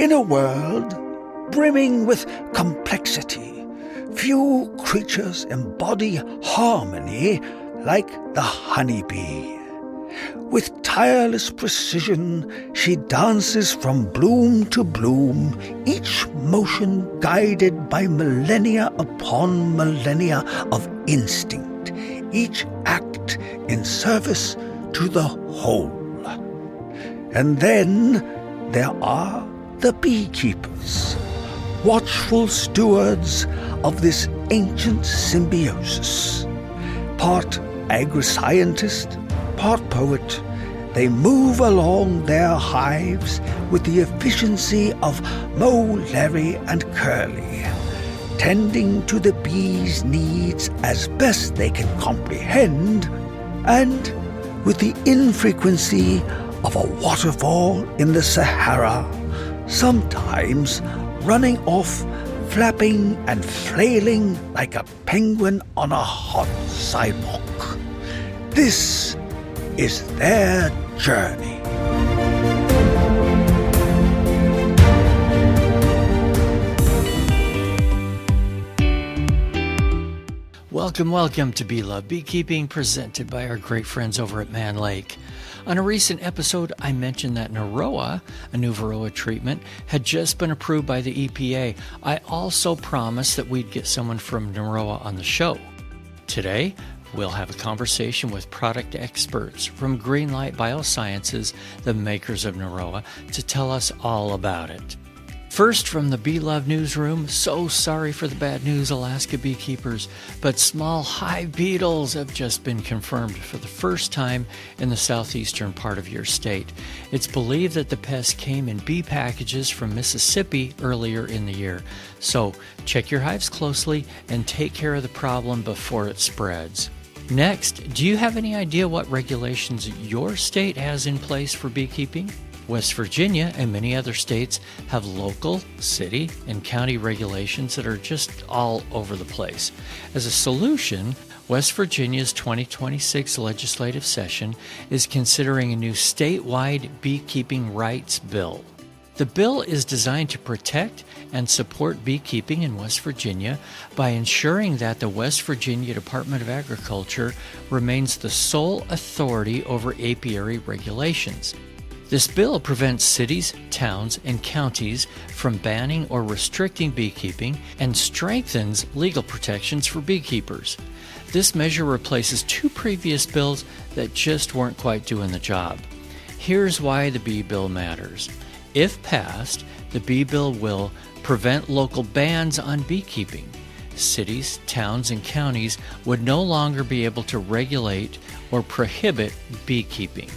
In a world brimming with complexity, few creatures embody harmony like the honeybee. With tireless precision, she dances from bloom to bloom, each motion guided by millennia upon millennia of instinct, each act in service to the whole. And then there are the beekeepers, watchful stewards of this ancient symbiosis. Part agri-scientist, part poet, they move along their hives with the efficiency of Moe, Larry, and Curly, tending to the bees' needs as best they can comprehend, and with the infrequency of a waterfall in the Sahara, sometimes running off, flapping and flailing like a penguin on a hot sidewalk. This is their journey. Welcome to Bee Love Beekeeping, presented by our great friends over at Mann Lake. On a recent episode, I mentioned that Narroa, a new Varroa treatment, had just been approved by the EPA. I also promised that we'd get someone from Norroa on the show. Today, we'll have a conversation with product experts from GreenLight Biosciences, the makers of Narroa, to tell us all about it. First, from the Bee Love newsroom, so sorry for the bad news, Alaska beekeepers, but small hive beetles have just been confirmed for the first time in the southeastern part of your state. It's believed that the pest came in bee packages from Mississippi earlier in the year. So check your hives closely and take care of the problem before it spreads. Next, do you have any idea what regulations your state has in place for beekeeping? West Virginia and many other states have local, city, and county regulations that are just all over the place. As a solution, West Virginia's 2026 legislative session is considering a new statewide Beekeeping Rights Bill. The bill is designed to protect and support beekeeping in West Virginia by ensuring that the West Virginia Department of Agriculture remains the sole authority over apiary regulations. This bill prevents cities, towns, and counties from banning or restricting beekeeping and strengthens legal protections for beekeepers. This measure replaces two previous bills that just weren't quite doing the job. Here's why the bee bill matters. If passed, the bee bill will prevent local bans on beekeeping. Cities, towns, and counties would no longer be able to regulate or prohibit beekeeping.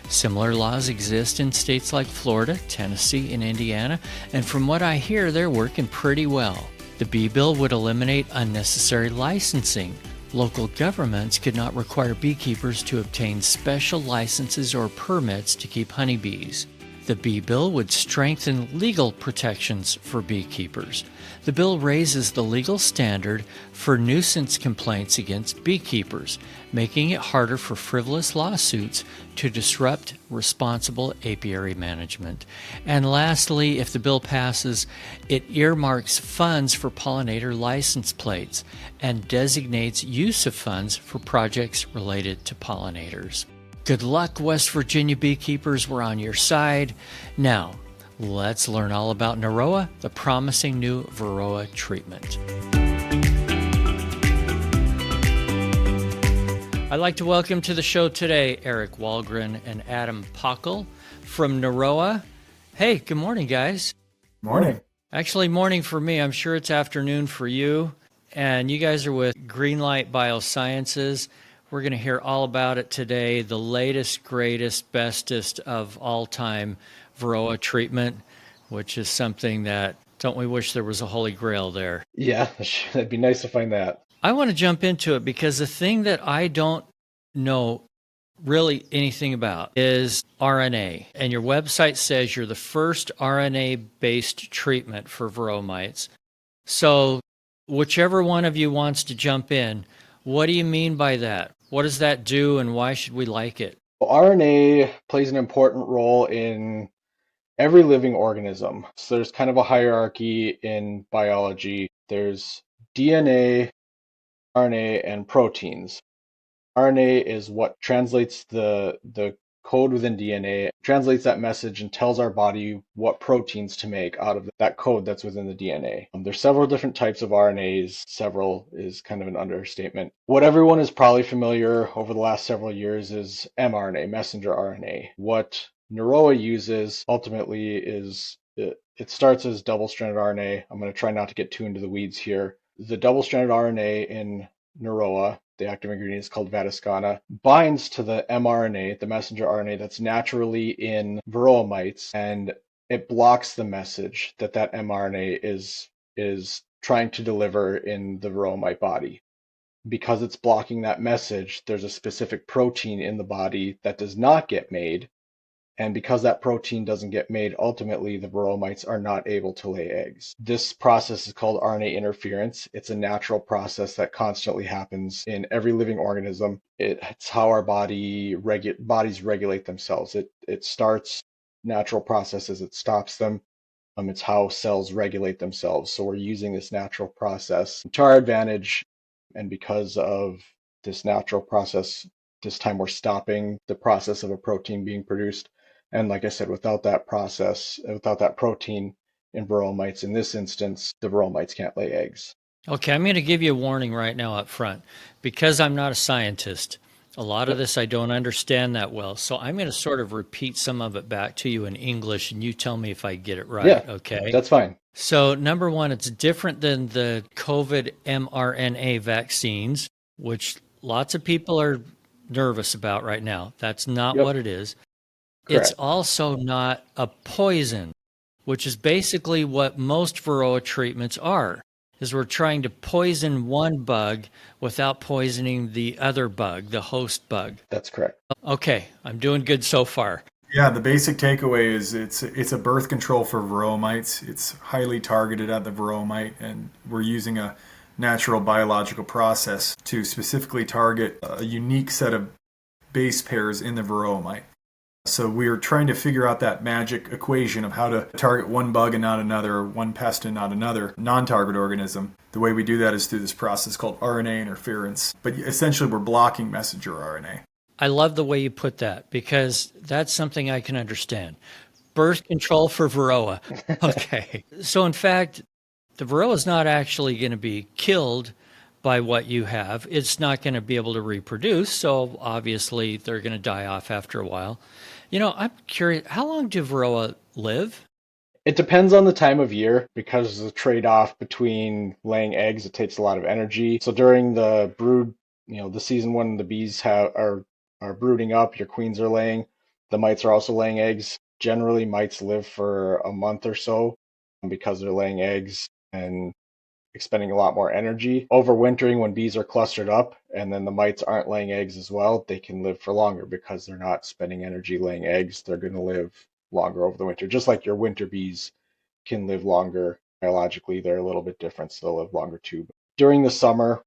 Similar laws exist in states like Florida, Tennessee, and Indiana, and from what I hear, they're working pretty well. The bee bill would eliminate unnecessary licensing. Local governments could not require beekeepers to obtain special licenses or permits to keep honeybees. The bee bill would strengthen legal protections for beekeepers. The bill raises the legal standard for nuisance complaints against beekeepers, making it harder for frivolous lawsuits to disrupt responsible apiary management. And lastly, if the bill passes, it earmarks funds for pollinator license plates and designates use of funds for projects related to pollinators. Good luck, West Virginia beekeepers. We're on your side. Now, let's learn all about Narroa, the promising new Varroa treatment. I'd like to welcome to the show today Eric Walgren and Adam Pachl from Narroa. Hey, good morning, guys. Morning. Actually, morning for me. I'm sure it's afternoon for you. And you guys are with GreenLight Biosciences. We're going to hear all about it today, the latest, greatest, bestest of all time Varroa treatment, which is something that, don't we wish there was a holy grail there? Yeah, it'd be nice to find that. I want to jump into it because the thing that I don't know really anything about is RNA. And your website says you're the first RNA-based treatment for Varroa mites. So whichever one of you wants to jump in, what do you mean by that? What does that do and why should we like it? Well, RNA plays an important role in every living organism. So there's kind of a hierarchy in biology. There's DNA, RNA, and proteins. RNA is what translates the code within DNA, translates that message and tells our body what proteins to make out of that code that's within the DNA. There's several different types of RNAs. Several is kind of an understatement. What everyone is probably familiar over the last several years is mRNA, messenger RNA. What Narroa uses ultimately is it starts as double-stranded RNA. I'm going to try not to get too into the weeds here. The double-stranded RNA in Norroa, the active ingredient is called vadiscana, binds to the mRNA, the messenger RNA that's naturally in Varroa mites, and it blocks the message that mRNA is trying to deliver in the Varroa mite body. Because it's blocking that message, there's a specific protein in the body that does not get made. And because that protein doesn't get made, ultimately the Varroa mites are not able to lay eggs. This process is called RNA interference. It's a natural process that constantly happens in every living organism. It's how our bodies regulate themselves. It starts natural processes, it stops them. It's how cells regulate themselves. So we're using this natural process to our advantage. And because of this natural process, this time we're stopping the process of a protein being produced. And like I said, without that process, without that protein in Varroa mites, in this instance, the Varroa mites can't lay eggs. Okay, I'm going to give you a warning right now up front. Because I'm not a scientist, a lot of this I don't understand that well. So I'm going to sort of repeat some of it back to you in English, and you tell me if I get it right, Yeah, okay? that's fine. So number one, it's different than the COVID mRNA vaccines, which lots of people are nervous about right now. That's not what it is. It's Correct. also not a poison, which is basically what most Varroa treatments are, is we're trying to poison one bug without poisoning the other bug, the host bug. That's correct. Okay, I'm doing good so far. Yeah, the basic takeaway is it's a birth control for Varroa mites. It's highly targeted at the Varroa mite, and we're using a natural biological process to specifically target a unique set of base pairs in the Varroa mite. So we're trying to figure out that magic equation of how to target one bug and not another, or one pest and not another non-target organism. The way we do that is through this process called RNA interference. But essentially, we're blocking messenger RNA. I love the way you put that, because that's something I can understand. Birth control for Varroa. Okay. So in fact, the Varroa is not actually going to be killed by what you have. It's not going to be able to reproduce, so obviously they're going to die off after a while. You know, I'm curious, how long do Varroa live? It depends on the time of year because the trade-off between laying eggs, it takes a lot of energy. So during the brood, the season when the bees are brooding up, your queens are laying, the mites are also laying eggs. Generally, mites live for a month or so because they're laying eggs and expending a lot more energy. Overwintering, when bees are clustered up and then the mites aren't laying eggs as well, they can live for longer because they're not spending energy laying eggs. They're going to live longer over the winter, just like your winter bees can live longer. Biologically, they're a little bit different, so they'll live longer too. During the summer,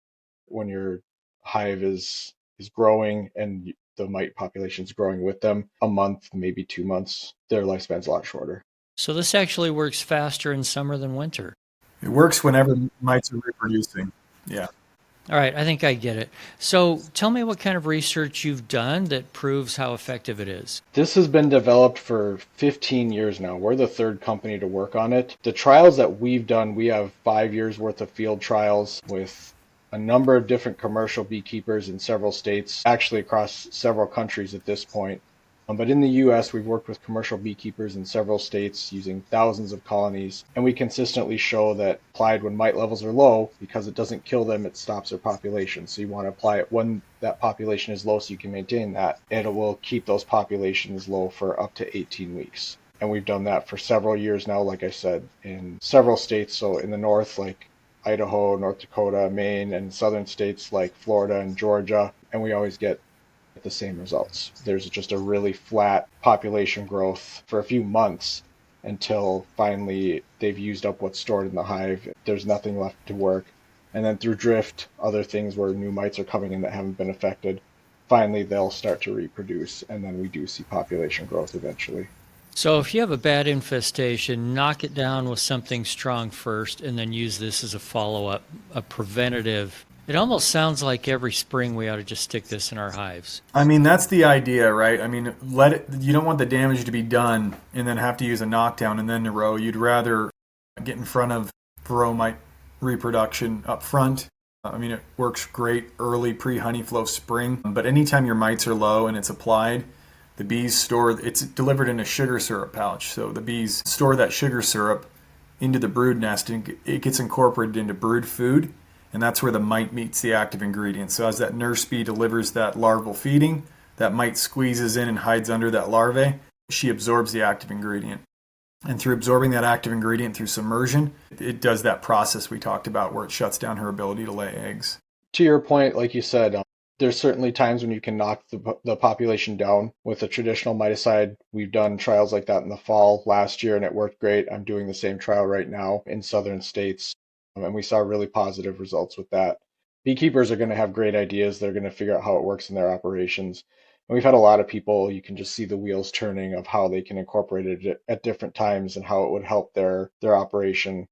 when your hive is growing and the mite population is growing with them, a month, maybe 2 months, their lifespan's a lot shorter. So this actually works faster in summer than winter. It works whenever mites are reproducing. Yeah. All right, I think I get it. So tell me what kind of research you've done that proves how effective it is. This has been developed for 15 years now. We're the third company to work on it. The trials that we've done, we have 5 years worth of field trials with a number of different commercial beekeepers in several states, actually across several countries at this point. But in the US, we've worked with commercial beekeepers in several states using thousands of colonies, and we consistently show that applied when mite levels are low, because it doesn't kill them, it stops their population. So you want to apply it when that population is low so you can maintain that, and it will keep those populations low for up to 18 weeks. And we've done that for several years now, like I said, in several states. So in the north, like Idaho, North Dakota, Maine, and southern states like Florida and Georgia, and we always get the same results. There's just a really flat population growth for a few months until finally they've used up what's stored in the hive. There's nothing left to work. And then through drift, other things where new mites are coming in that haven't been affected, finally they'll start to reproduce, and then we do see population growth eventually. So if you have a bad infestation, knock it down with something strong first and then use this as a follow-up, a preventative. It almost sounds like every spring we ought to just stick this in our hives. I mean, that's the idea, right? I mean, you don't want the damage to be done and then have to use a knockdown and then Narroa. You'd rather get in front of Varroa mite reproduction up front. I mean, it works great early pre-honey flow spring, but anytime your mites are low and it's applied, the bees it's delivered in a sugar syrup pouch. So the bees store that sugar syrup into the brood nest and it gets incorporated into brood food. And that's where the mite meets the active ingredient. So as that nurse bee delivers that larval feeding, that mite squeezes in and hides under that larvae. She absorbs the active ingredient. And through absorbing that active ingredient through submersion, it does that process we talked about where it shuts down her ability to lay eggs. To your point, like you said, there's certainly times when you can knock the population down with a traditional miticide. We've done trials like that in the fall last year, and it worked great. I'm doing the same trial right now in southern states, and we saw really positive results with that. Beekeepers are going to have great ideas. They're going to figure out how it works in their operations. And we've had a lot of people, you can just see the wheels turning of how they can incorporate it at different times and how it would help their operation,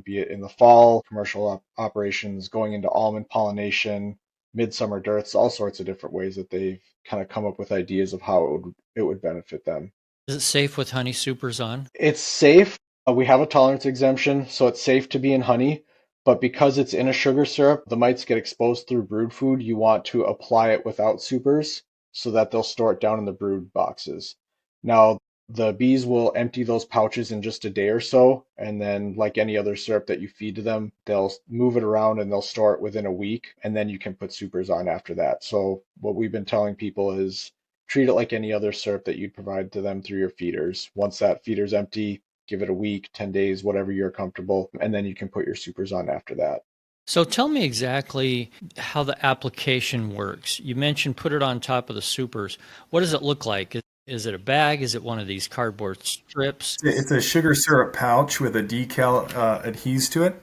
be it in the fall, commercial operations, going into almond pollination, midsummer dearths, all sorts of different ways that they've kind of come up with ideas of how it would benefit them. Is it safe with honey supers on? It's safe. We have a tolerance exemption, so it's safe to be in honey. But because it's in a sugar syrup, the mites get exposed through brood food. You want to apply it without supers so that they'll store it down in the brood boxes. Now, the bees will empty those pouches in just a day or so, and then like any other syrup that you feed to them, they'll move it around and they'll store it within a week, and then you can put supers on after that. So what we've been telling people is treat it like any other syrup that you'd provide to them through your feeders. Once that feeder's empty, give it a week, 10 days, whatever you're comfortable, and then you can put your supers on after that. So tell me exactly how the application works. You mentioned put it on top of the supers. What does it look like? Is it a bag? Is it one of these cardboard strips? It's a sugar syrup pouch with a decal adheses to it,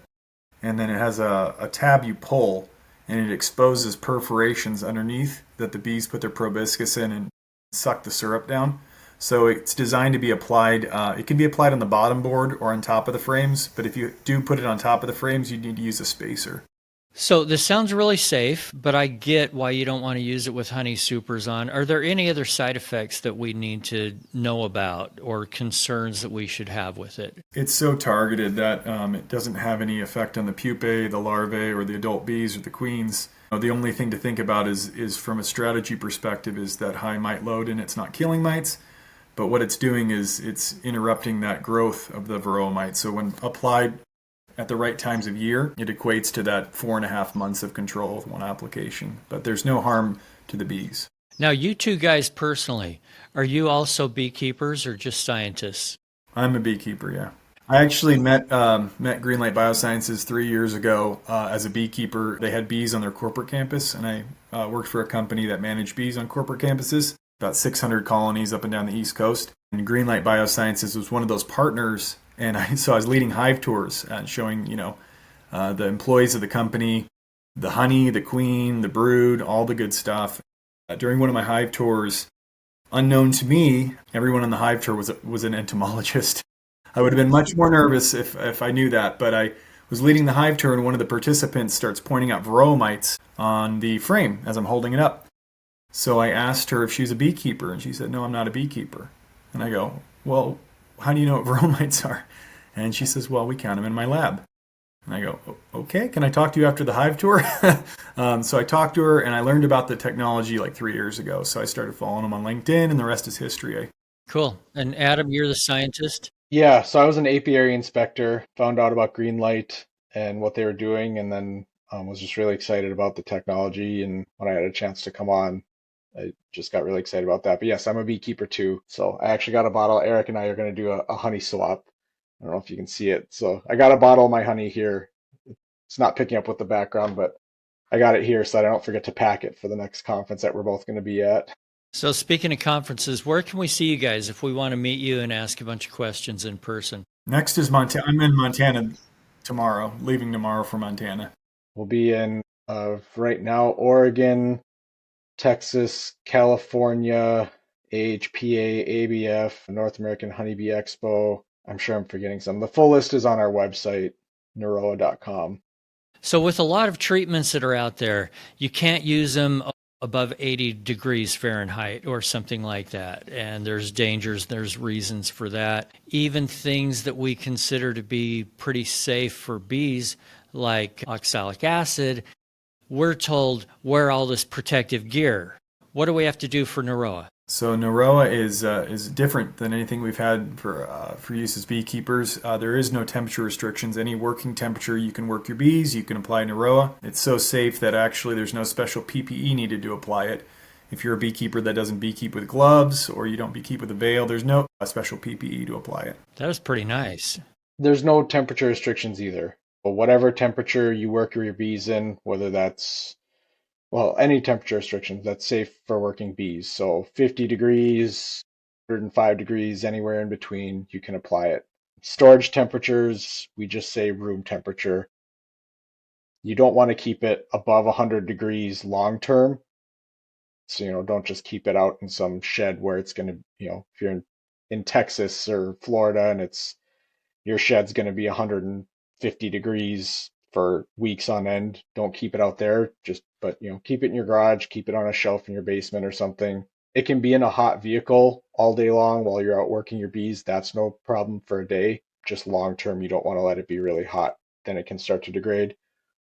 and then it has a tab you pull, and it exposes perforations underneath that the bees put their proboscis in and suck the syrup down. So it's designed to be applied. It can be applied on the bottom board or on top of the frames, but if you do put it on top of the frames, you need to use a spacer. So this sounds really safe, but I get why you don't want to use it with honey supers on. Are there any other side effects that we need to know about or concerns that we should have with it? It's so targeted that it doesn't have any effect on the pupae, the larvae, or the adult bees or the queens. The only thing to think about is from a strategy perspective is that high mite load, and it's not killing mites. But what it's doing is it's interrupting that growth of the Varroa mite. So when applied at the right times of year, it equates to that 4.5 months of control with one application. But there's no harm to the bees. Now, you two guys personally, are you also beekeepers or just scientists? I'm a beekeeper, yeah. I actually met GreenLight Biosciences 3 years ago as a beekeeper. They had bees on their corporate campus, and I worked for a company that managed bees on corporate campuses. About 600 colonies up and down the East Coast. And GreenLight Biosciences was one of those partners. And I was leading hive tours and showing, the employees of the company, the honey, the queen, the brood, all the good stuff. During one of my hive tours, unknown to me, everyone on the hive tour was an entomologist. I would have been much more nervous if I knew that, but I was leading the hive tour and one of the participants starts pointing out Varroa mites on the frame as I'm holding it up. So I asked her if she's a beekeeper, and she said, no, I'm not a beekeeper. And I go, well, how do you know what Varroa mites are? And she says, well, we count them in my lab. And I go, okay, can I talk to you after the hive tour? So I talked to her, and I learned about the technology like 3 years ago. So I started following them on LinkedIn, and the rest is history. Cool. And Adam, you're the scientist? Yeah, so I was an apiary inspector, found out about GreenLight and what they were doing, and then was just really excited about the technology. And when I had a chance to come on, I just got really excited about that. But yes, I'm a beekeeper too. So I actually got a bottle. Eric and I are going to do a honey swap. I don't know if you can see it. So I got a bottle of my honey here. It's not picking up with the background, but I got it here so that I don't forget to pack it for the next conference that we're both going to be at. So speaking of conferences, where can we see you guys if we want to meet you and ask a bunch of questions in person? Next is Montana. I'm in Montana tomorrow, leaving tomorrow for Montana. We'll be in, right now, Oregon, Texas, California, AHPA, ABF, North American Honeybee Expo. I'm sure I'm forgetting some. The full list is on our website, Norroa.com. So with a lot of treatments that are out there, you can't use them above 80 degrees Fahrenheit or something like that. And there's dangers, there's reasons for that. Even things that we consider to be pretty safe for bees, like oxalic acid, we're told wear all this protective gear. What do we have to do for Narroa? So Narroa is different than anything we've had for use as beekeepers. There is no temperature restrictions. Any working temperature, you can work your bees, you can apply Narroa. It's so safe that actually there's no special PPE needed to apply it. If you're a beekeeper that doesn't beekeep with gloves or you don't beekeep with a veil, there's no special PPE to apply it. That was pretty nice. There's no temperature restrictions either. But whatever temperature you work your bees in, whether that's any temperature restrictions that's safe for working bees. So 50 degrees, 105 degrees, anywhere in between, you can apply it. Storage temperatures, we just say room temperature. You don't want to keep it above 100 degrees long term. So, don't just keep it out in some shed where it's going to, if you're in Texas or Florida and your shed's going to be 150 degrees for weeks on end. Don't keep it out there, but keep it in your garage, keep it on a shelf in your basement or something. It can be in a hot vehicle all day long while you're out working your bees. That's no problem for a day. Just long term, you don't want to let it be really hot. Then it can start to degrade.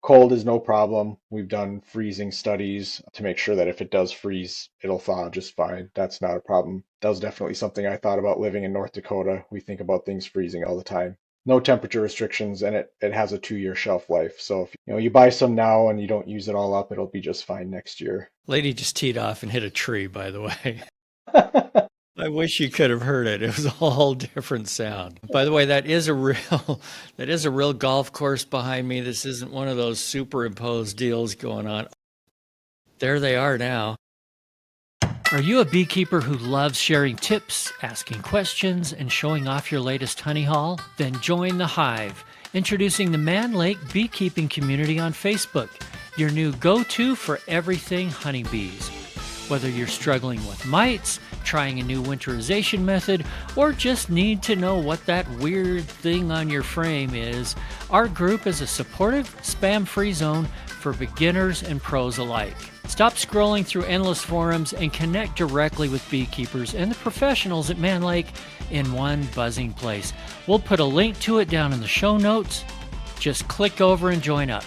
Cold is no problem. We've done freezing studies to make sure that if it does freeze, it'll thaw just fine. That's not a problem. That was definitely something I thought about living in North Dakota. We think about things freezing all the time. No temperature restrictions, and it has a 2-year shelf life. So if you buy some now and you don't use it all up, it'll be just fine next year. Lady just teed off and hit a tree, by the way. I wish you could have heard it. It was a whole different sound. By the way, that is a real golf course behind me. This isn't one of those superimposed deals going on. There they are now. Are you a beekeeper who loves sharing tips, asking questions, and showing off your latest honey haul? Then join the Hive, introducing the Mann Lake Beekeeping Community on Facebook, your new go-to for everything honeybees. Whether you're struggling with mites, trying a new winterization method, or just need to know what that weird thing on your frame is, our group is a supportive, spam-free zone for beginners and pros alike. Stop scrolling through endless forums and connect directly with beekeepers and the professionals at Mann Lake in one buzzing place. We'll put a link to it down in the show notes. Just click over and join up.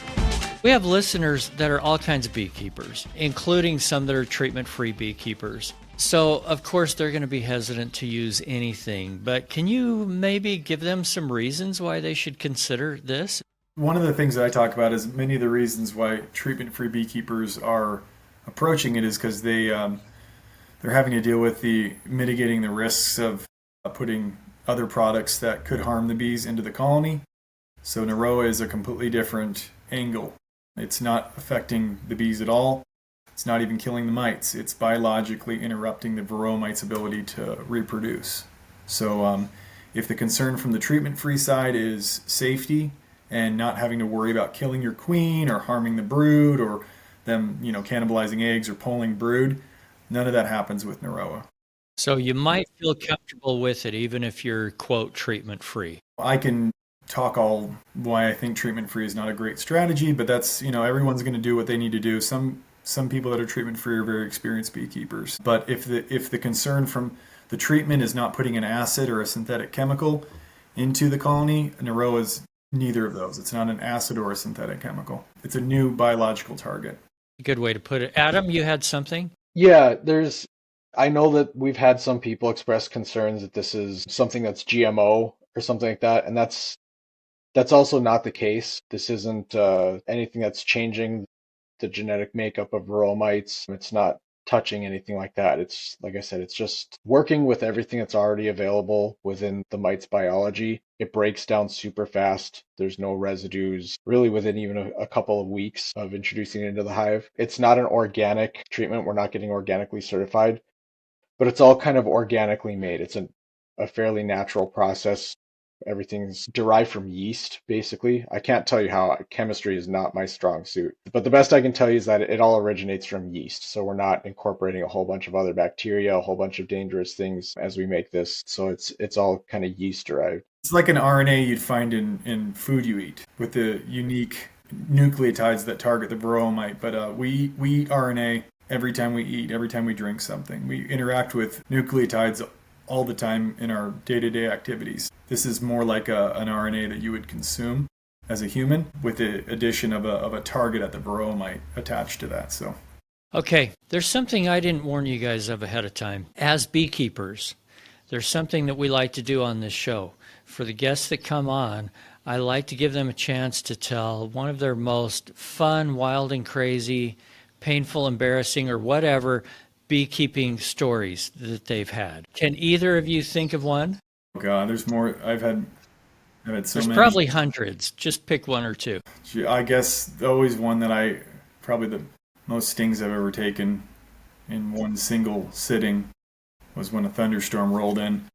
We have listeners that are all kinds of beekeepers, including some that are treatment-free beekeepers. So, of course, they're going to be hesitant to use anything, but can you maybe give them some reasons why they should consider this? One of the things that I talk about is many of the reasons why treatment-free beekeepers are approaching it is because they're having to deal with mitigating the risks of putting other products that could harm the bees into the colony. So Narroa is a completely different angle. It's not affecting the bees at all. It's not even killing the mites. It's biologically interrupting the Varroa mite's ability to reproduce. So if the concern from the treatment-free side is safety and not having to worry about killing your queen or harming the brood or them, cannibalizing eggs or pulling brood, none of that happens with Narroa. So you might feel comfortable with it even if you're, quote, treatment-free. I can talk all why I think treatment-free is not a great strategy, but that's, everyone's going to do what they need to do. Some people that are treatment-free are very experienced beekeepers. But if the concern from the treatment is not putting an acid or a synthetic chemical into the colony, Narroa is neither of those. It's not an acid or a synthetic chemical. It's a new biological target. Good way to put it. Adam, you had something? Yeah, I know that we've had some people express concerns that this is something that's GMO or something like that, and that's also not the case. This isn't anything that's changing the genetic makeup of Varroa mites. It's not touching anything like that. It's, like I said, it's just working with everything that's already available within the mite's biology. It breaks down super fast. There's no residues really within even a couple of weeks of introducing it into the hive. It's not an organic treatment. We're not getting organically certified, but it's all kind of organically made. It's a fairly natural process. Everything's derived from yeast, basically. I can't tell you how. Chemistry is not my strong suit. But the best I can tell you is that it all originates from yeast. So we're not incorporating a whole bunch of other bacteria, a whole bunch of dangerous things as we make this. So it's all kind of yeast derived. It's like an RNA you'd find in food you eat with the unique nucleotides that target the Varroa mite. But we eat RNA every time we eat, every time we drink something. We interact with nucleotides all the time in our day-to-day activities. This is more like an RNA that you would consume as a human with the addition of a target at the Varroa mite attached to that. So, Okay, there's something I didn't warn you guys of ahead of time. As beekeepers, there's something that we like to do on this show. For the guests that come on, I like to give them a chance to tell one of their most fun, wild and crazy, painful, embarrassing, or whatever beekeeping stories that they've had. Can either of you think of one? oh God, there's more. I've had so There's many. probably hundreds. Just pick one or two. I guess always one that probably the most stings I've ever taken in one single sitting was when a thunderstorm rolled in.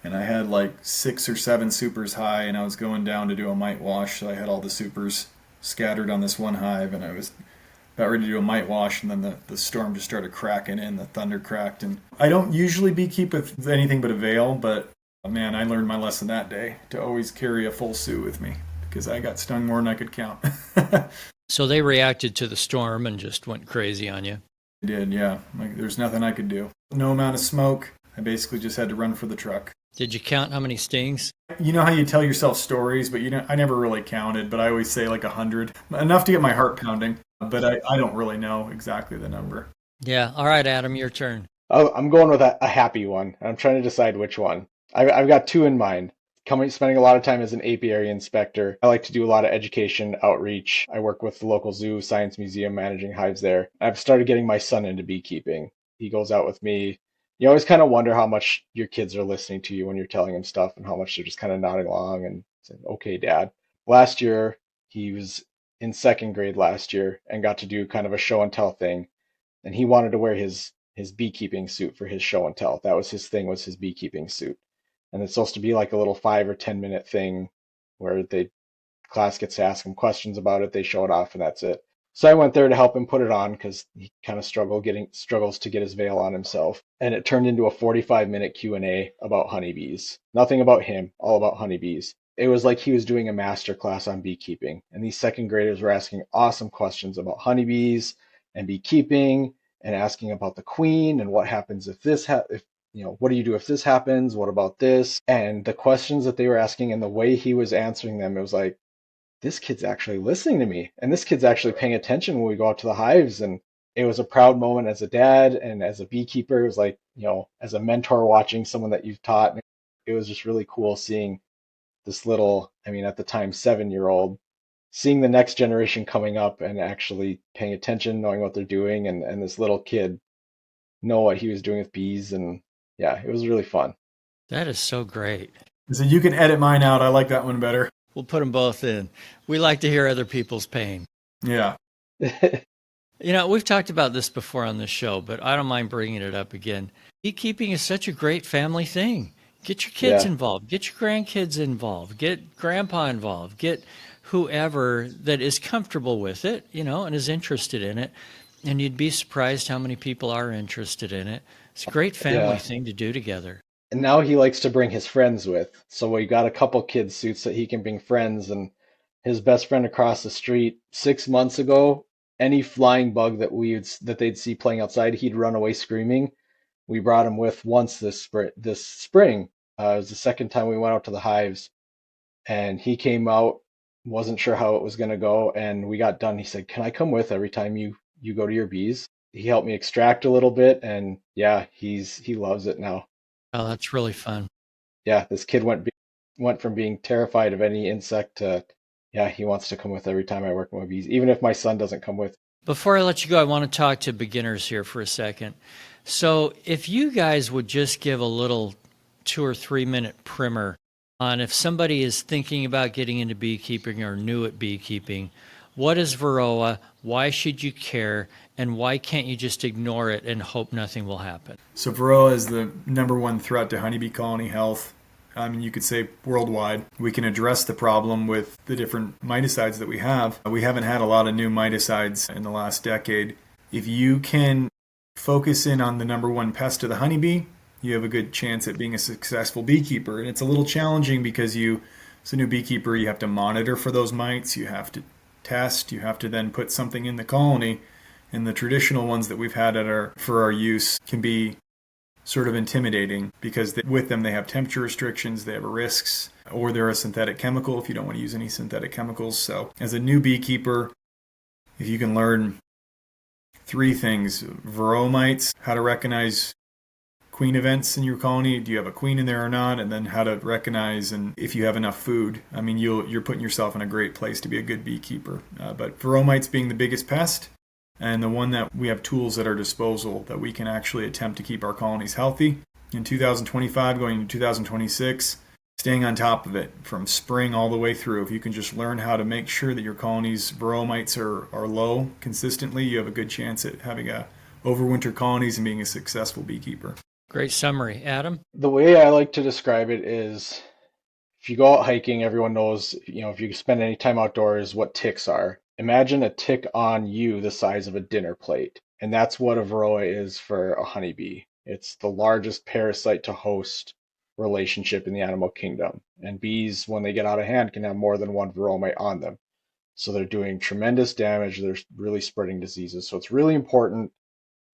And I had like 6 or 7 supers high, and I was going down to do a mite wash. So I had all the supers scattered on this one hive, and I was about ready to do a mite wash, and then the storm just started cracking in, the thunder cracked. And I don't usually beekeep with anything but a veil, but man, I learned my lesson that day to always carry a full suit with me because I got stung more than I could count. So they reacted to the storm and just went crazy on you. I did, yeah. Like, there's nothing I could do. No amount of smoke. I basically just had to run for the truck. Did you count how many stings? You know how you tell yourself stories, but I never really counted, but I always say like 100. Enough to get my heart pounding, but I don't really know exactly the number. Yeah. All right, Adam, your turn. Oh, I'm going with a happy one. I'm trying to decide which one. I've got 2 in mind. Spending a lot of time as an apiary inspector. I like to do a lot of education, outreach. I work with the local zoo, science museum, managing hives there. I've started getting my son into beekeeping. He goes out with me. You always kind of wonder how much your kids are listening to you when you're telling them stuff and how much they're just kind of nodding along and saying, okay, Dad. Last year, he was in 2nd grade last year and got to do kind of a show and tell thing. And he wanted to wear his beekeeping suit for his show and tell. That was his thing, was his beekeeping suit. And it's supposed to be like a little 5 or 10 minute thing where class gets to ask him questions about it. They show it off and that's it. So I went there to help him put it on because he kind of struggles to get his veil on himself. And it turned into a 45-minute Q&A about honeybees. Nothing about him, all about honeybees. It was like he was doing a master class on beekeeping. And these 2nd graders were asking awesome questions about honeybees and beekeeping and asking about the queen and what happens if what do you do if this happens? What about this? And the questions that they were asking and the way he was answering them, it was like, this kid's actually listening to me. And this kid's actually paying attention when we go out to the hives. And it was a proud moment as a dad and as a beekeeper. It was like, as a mentor watching someone that you've taught. And it was just really cool seeing this little, at the time, 7-year-old, seeing the next generation coming up and actually paying attention, knowing what they're doing. And this little kid know what he was doing with bees. And yeah, it was really fun. That is so great. So you can edit mine out. I like that one better. We'll put them both in. We like to hear other people's pain. Yeah. We've talked about this before on this show, but I don't mind bringing it up again. Beekeeping is such a great family thing. Get your kids involved. Get your grandkids involved. Get grandpa involved. Get whoever that is comfortable with it, and is interested in it. And you'd be surprised how many people are interested in it. It's a great family thing to do together. And now he likes to bring his friends with. So we got a couple kids' suits that he can bring friends. And his best friend across the street 6 months ago, any flying bug that they'd see playing outside, he'd run away screaming. We brought him with once this spring. It was the 2nd time we went out to the hives. And he came out, wasn't sure how it was going to go. And we got done. He said, can I come with every time you go to your bees? He helped me extract a little bit. And yeah, he loves it now. Oh, that's really fun. Yeah, this kid went from being terrified of any insect to, he wants to come with every time I work with my bees, even if my son doesn't come with. Before I let you go, I want to talk to beginners here for a second. So if you guys would just give a little 2 or 3 minute primer on if somebody is thinking about getting into beekeeping or new at beekeeping, what is Varroa? Why should you care? And why can't you just ignore it and hope nothing will happen? So Varroa is the #1 threat to honeybee colony health. I mean, you could say worldwide, we can address the problem with the different miticides that we have. We haven't had a lot of new miticides in the last decade. If you can focus in on the number one pest of the honeybee, you have a good chance at being a successful beekeeper. And it's a little challenging because as a new beekeeper, you have to monitor for those mites, you have to test, you have to then put something in the colony. And the traditional ones that we've had for our use can be sort of intimidating because with them they have temperature restrictions, they have risks, or they're a synthetic chemical if you don't want to use any synthetic chemicals. So as a new beekeeper, if you can learn 3 things: Varroa mites, how to recognize queen events in your colony, do you have a queen in there or not, and then how to recognize and if you have enough food. I mean, you're putting yourself in a great place to be a good beekeeper. But Varroa mites being the biggest pest, and the one that we have tools at our disposal that we can actually attempt to keep our colonies healthy. In 2025, going into 2026, staying on top of it from spring all the way through. If you can just learn how to make sure that your colonies' Varroa mites are low consistently, you have a good chance at having overwinter colonies and being a successful beekeeper. Great summary. Adam? The way I like to describe it is, if you go out hiking, everyone knows, if you spend any time outdoors, what ticks are. Imagine a tick on you the size of a dinner plate. And that's what a Varroa is for a honeybee. It's the largest parasite to host relationship in the animal kingdom. And bees, when they get out of hand, can have more than one Varroa mite on them. So they're doing tremendous damage. They're really spreading diseases. So it's really important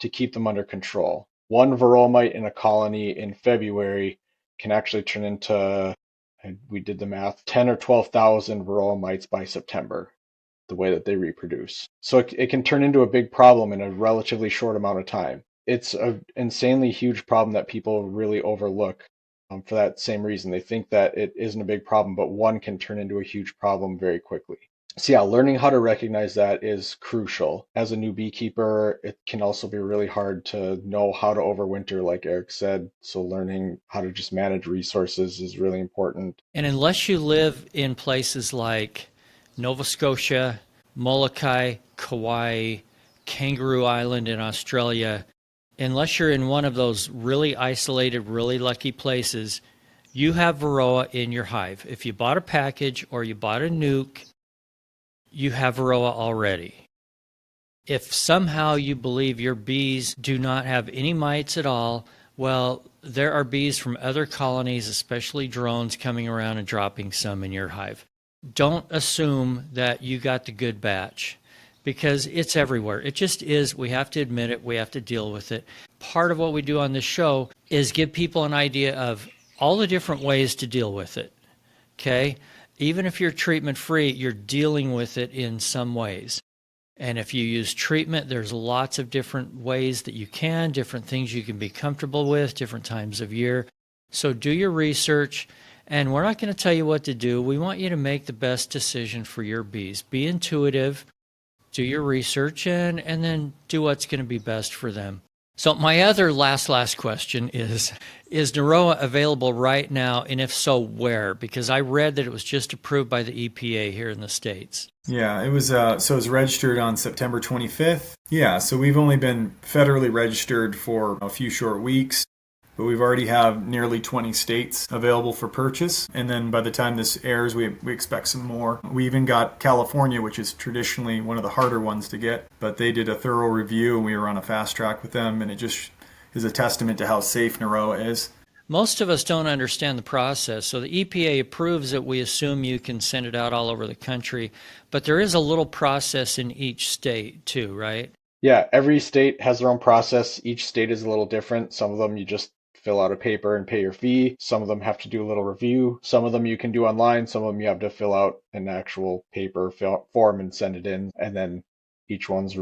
to keep them under control. One Varroa mite in a colony in February can actually turn into, we did the math, 10 or 12,000 Varroa mites by September, the way that they reproduce. So it can turn into a big problem in a relatively short amount of time. It's an insanely huge problem that people really overlook for that same reason. They think that it isn't a big problem, but one can turn into a huge problem very quickly. So yeah, learning how to recognize that is crucial. As a new beekeeper, it can also be really hard to know how to overwinter, like Eric said. So learning how to just manage resources is really important. And unless you live in places like Nova Scotia, Molokai, Kauai, Kangaroo Island in Australia, unless you're in one of those really isolated, really lucky places, you have Varroa in your hive. If you bought a package or you bought a nuke, you have Varroa already. If somehow you believe your bees do not have any mites at all, well, there are bees from other colonies, especially drones, coming around and dropping some in your hive. Don't assume that you got the good batch, because it's everywhere. It just is. We have to admit it. We have to deal with it. Part of what we do on this show is give people an idea of all the different ways to deal with it. Okay? Even if you're treatment free, you're dealing with it in some ways. And if you use treatment, there's lots of different ways that you can, different things you can be comfortable with, different times of year. So do your research, and we're not going to tell you what to do. We want you to make the best decision for your bees. Be intuitive, do your research, and then do what's going to be best for them. So my other last question is Narroa available right now, and if so, where? Because I read that it was just approved by the EPA here in the States. Yeah, it was so it was registered on September 25th. Yeah, so we've only been federally registered for a few short weeks, but we've already have nearly 20 states available for purchase. And then by the time this airs, we expect some more. We even got California, which is traditionally one of the harder ones to get, but they did a thorough review and we were on a fast track with them, and it just is a testament to how safe Narroa is. Most of us don't understand the process. So the EPA approves it. We assume you can send it out all over the country, but there is a little process in each state too, right? Yeah, every state has their own process. Each state is a little different. Some of them you just fill out a paper and pay your fee. Some of them have to do a little review. Some of them you can do online. Some of them you have to fill out an actual paper form and send it in. And then each one's,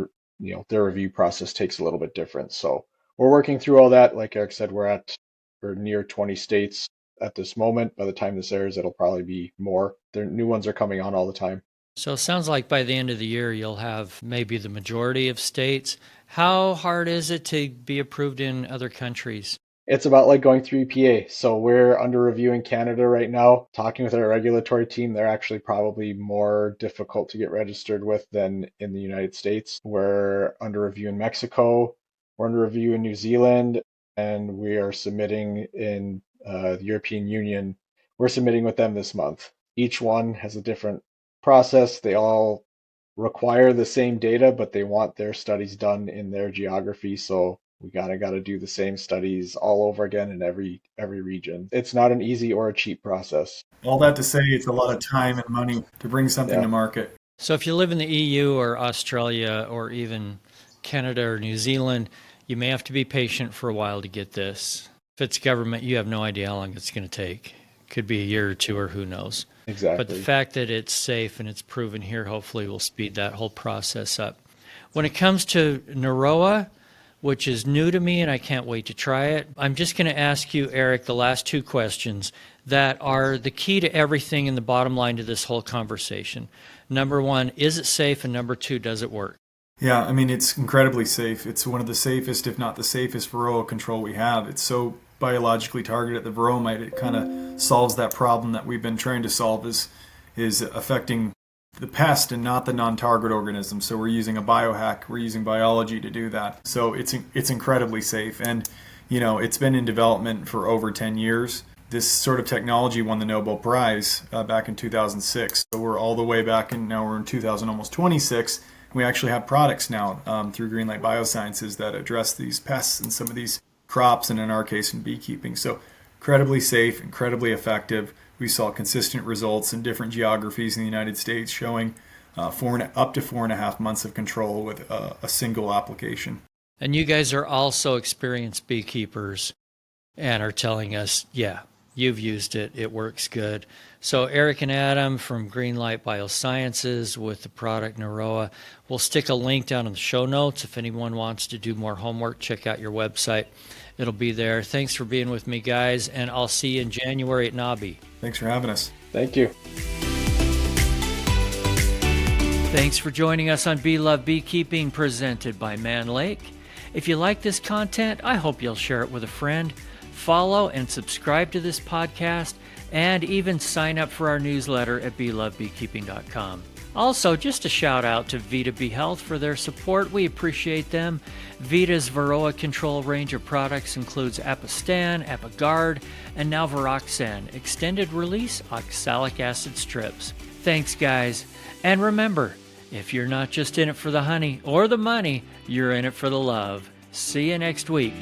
their review process takes a little bit different. So we're working through all that. Like Eric said, we're near 20 states at this moment. By the time this airs, it'll probably be more. The new ones are coming on all the time. So it sounds like by the end of the year, you'll have maybe the majority of states. How hard is it to be approved in other countries? It's about like going through EPA. So we're under review in Canada right now. Talking with our regulatory team, they're actually probably more difficult to get registered with than in the United States. We're under review in Mexico. We're under review in New Zealand. And we are submitting in the European Union We're submitting with them this month. Each one has a different process. They all require the same data, but they want their studies done in their geography. So we gotta do the same studies all over again in every region. It's not an easy or a cheap process. All that to say, it's a lot of time and money to bring something to market. So if you live in the EU or Australia or even Canada or New Zealand, you may have to be patient for a while to get this. If it's government, you have no idea how long it's going to take. Could be a year or two, or who knows. Exactly. But the fact that it's safe and it's proven here hopefully will speed that whole process up. When it comes to Narroa, which is new to me and I can't wait to try it, I'm just going to ask you, Eric, the last two questions that are the key to everything and the bottom line to this whole conversation. Number one, is it safe? And number two, does it work? Yeah, I mean, it's incredibly safe. It's one of the safest, if not the safest, Varroa control we have. It's so biologically targeted at the Varroa mite, it kind of solves that problem that we've been trying to solve is affecting the pest and not the non-target organism. So we're using a biohack, we're using biology to do that. So it's incredibly safe. And, you know, it's been in development for over 10 years. This sort of technology won the Nobel Prize back in 2006. So we're all the way back in, now we're in 2000, almost 26. We actually have products now through GreenLight Biosciences that address these pests and some of these crops, and in our case in beekeeping. So incredibly safe, incredibly effective. We saw consistent results in different geographies in the United States showing up to 4.5 months of control with a single application. And you guys are also experienced beekeepers and are telling us, yeah, you've used it, it works good. So Eric and Adam from GreenLight Biosciences with the product Narroa, we'll stick a link down in the show notes. If anyone wants to do more homework, check out your website. It'll be there. Thanks for being with me, guys, and I'll see you in January at NABI. Thanks for having us. Thank you. Thanks for joining us on Bee Love Beekeeping, presented by Mann Lake. If you like this content, I hope you'll share it with a friend. Follow and subscribe to this podcast, and even sign up for our newsletter at beelovebeekeeping.com. Also, just a shout out to Vita Bee Health for their support. We appreciate them. Vita's Varroa control range of products includes Apistan, Apiguard, and now Varoxan, extended release oxalic acid strips. Thanks, guys. And remember, if you're not just in it for the honey or the money, you're in it for the love. See you next week.